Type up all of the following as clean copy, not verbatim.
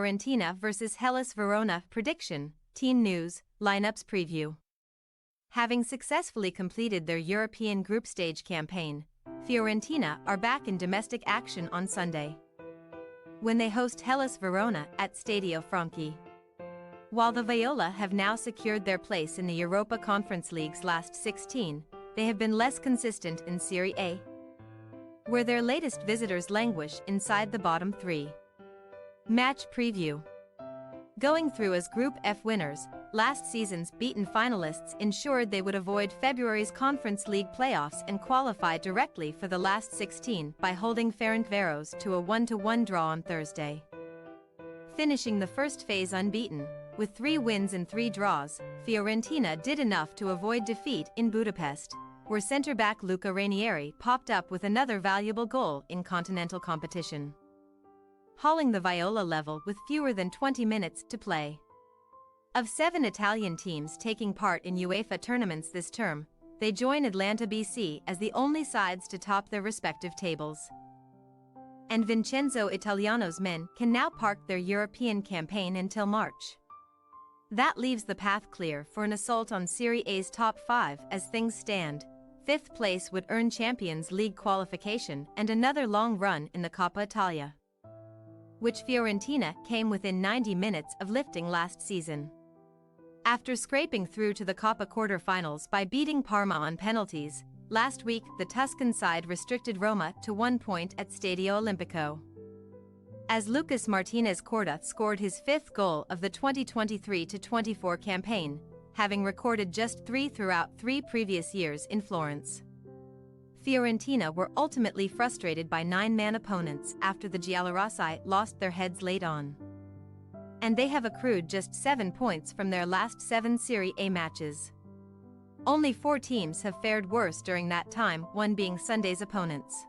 Fiorentina vs Hellas Verona. Prediction, team news, lineups preview. Having successfully completed their European group stage campaign, Fiorentina are back in domestic action on Sunday, when they host Hellas Verona at Stadio Franchi. While the Viola have now secured their place in the Europa Conference League's last 16, they have been less consistent in Serie A, where their latest visitors languish inside the bottom three. Match preview. Going through as Group F winners, last season's beaten finalists ensured they would avoid February's Conference League playoffs and qualify directly for the last 16 by holding Ferencváros to a 1-1 draw on Thursday. Finishing the first phase unbeaten, with 3 wins and 3 draws, Fiorentina did enough to avoid defeat in Budapest, where centre-back Luca Ranieri popped up with another valuable goal in continental competition, hauling the Viola level with fewer than 20 minutes to play. Of 7 Italian teams taking part in UEFA tournaments this term, they join Atalanta BC as the only sides to top their respective tables. And Vincenzo Italiano's men can now park their European campaign until March. That leaves the path clear for an assault on Serie A's top 5 as things stand. 5th place would earn Champions League qualification and another long run in the Coppa Italia, which Fiorentina came within 90 minutes of lifting last season. After scraping through to the Coppa quarter-finals by beating Parma on penalties, last week the Tuscan side restricted Roma to 1 point at Stadio Olimpico, as Lucas Martinez Corda scored his 5th goal of the 2023-24 campaign, having recorded just 3 throughout 3 previous years in Florence. Fiorentina were ultimately frustrated by 9-man opponents after the Giallorossi lost their heads late on, and they have accrued just 7 points from their last 7 Serie A matches. Only 4 teams have fared worse during that time, one being Sunday's opponents.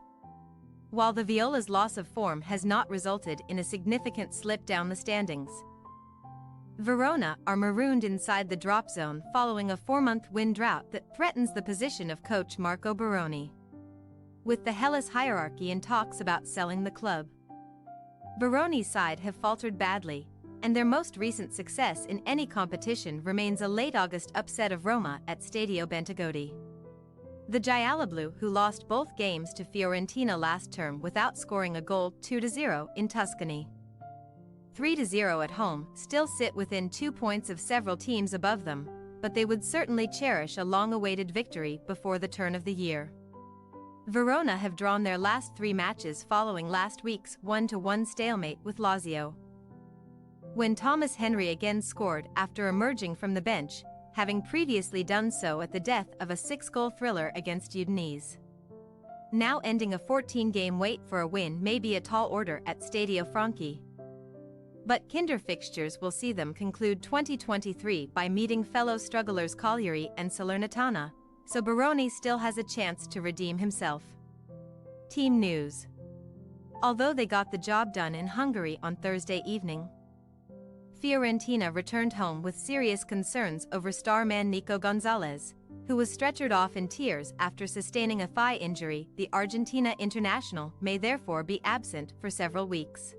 While the Viola's loss of form has not resulted in a significant slip down the standings, Verona are marooned inside the drop zone following a 4-month win drought that threatens the position of coach Marco Baroni, with the Hellas hierarchy in talks about selling the club. Baroni's side have faltered badly, and their most recent success in any competition remains a late August upset of Roma at Stadio Bentagoti. The Gialloblu, who lost both games to Fiorentina last term without scoring a goal, 2-0 in Tuscany, 3-0 at home, still sit within 2 points of several teams above them, but they would certainly cherish a long-awaited victory before the turn of the year. Verona have drawn their last 3 matches following last week's 1-1 stalemate with Lazio, when Thomas Henry again scored after emerging from the bench, having previously done so at the death of a 6-goal thriller against Udinese. Now ending a 14-game wait for a win may be a tall order at Stadio Franchi, but Kinder fixtures will see them conclude 2023 by meeting fellow strugglers Cagliari and Salernitana, so Baroni still has a chance to redeem himself. Team news. Although they got the job done in Hungary on Thursday evening, Fiorentina returned home with serious concerns over star man Nico Gonzalez, who was stretchered off in tears after sustaining a thigh injury. The Argentina international may therefore be absent for several weeks.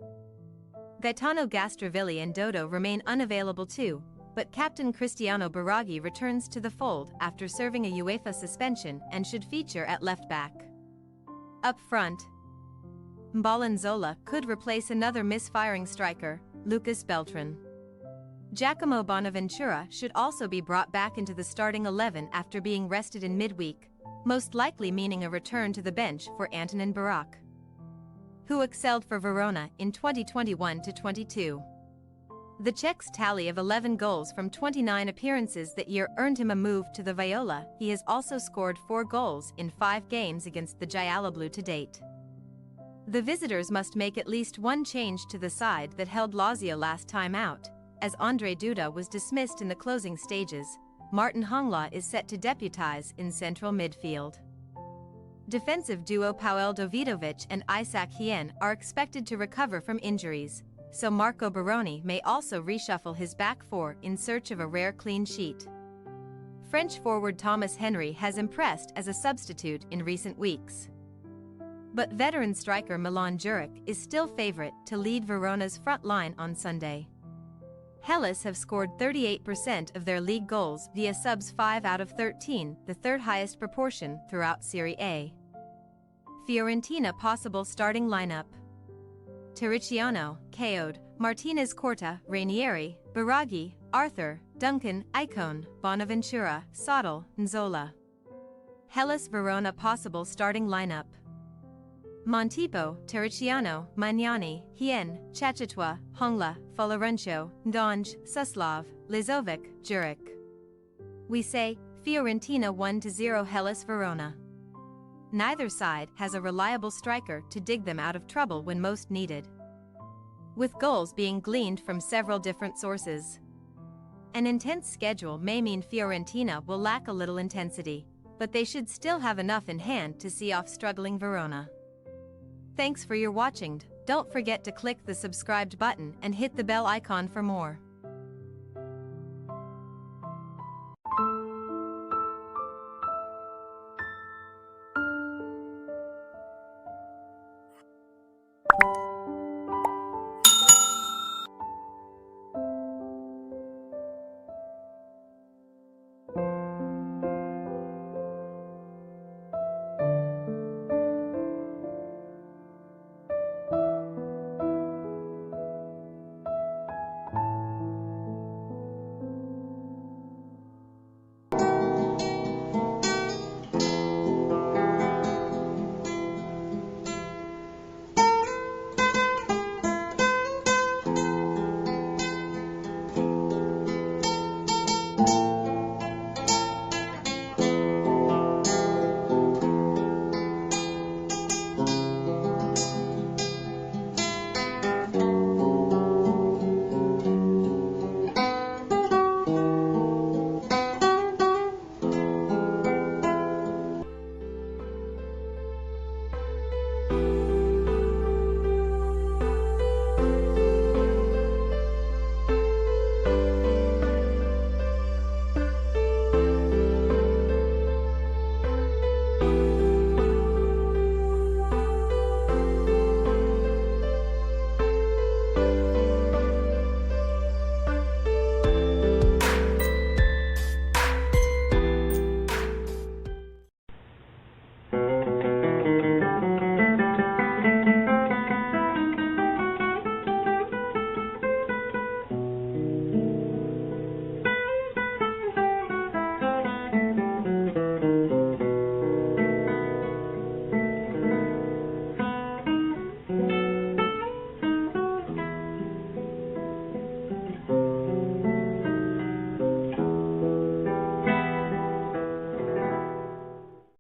Gaetano Gastrovilli and Dodo remain unavailable too, but captain Cristiano Biraghi returns to the fold after serving a UEFA suspension and should feature at left-back. Up front, Mbalanzola could replace another misfiring striker, Lucas Beltran. Giacomo Bonaventura should also be brought back into the starting 11 after being rested in midweek, most likely meaning a return to the bench for Antonin Barak, who excelled for Verona in 2021-22. The Czech's tally of 11 goals from 29 appearances that year earned him a move to the Viola. He has also scored 4 goals in 5 games against the Gialloblu to date. The visitors must make at least one change to the side that held Lazio last time out, as Andre Duda was dismissed in the closing stages. Martin Hongla is set to deputize in central midfield. Defensive duo Pavel Davidovic and Isaac Hien are expected to recover from injuries, so Marco Baroni may also reshuffle his back 4 in search of a rare clean sheet. French forward Thomas Henry has impressed as a substitute in recent weeks. But veteran striker Milan Djuric is still favorite to lead Verona's front line on Sunday. Hellas have scored 38% of their league goals via subs 5 out of 13, the third highest proportion throughout Serie A. Fiorentina possible starting lineup: Terriciano, Caode, Martinez, Corta, Ranieri, Biraghi, Arthur, Duncan, Icone, Bonaventura, Sottle, Nzola. Hellas Verona possible starting lineup: Montipo, Terriciano, Magnani, Hien, Chachatwa, Hongla, Folorencio, Ndonj, Suslav, Lizovic, Djuric. We say, Fiorentina 1-0 Hellas Verona. Neither side has a reliable striker to dig them out of trouble when most needed, with goals being gleaned from several different sources. An intense schedule may mean Fiorentina will lack a little intensity, but they should still have enough in hand to see off struggling Verona. Thanks for your watching. Don't forget to click the subscribed button and hit the bell icon for more.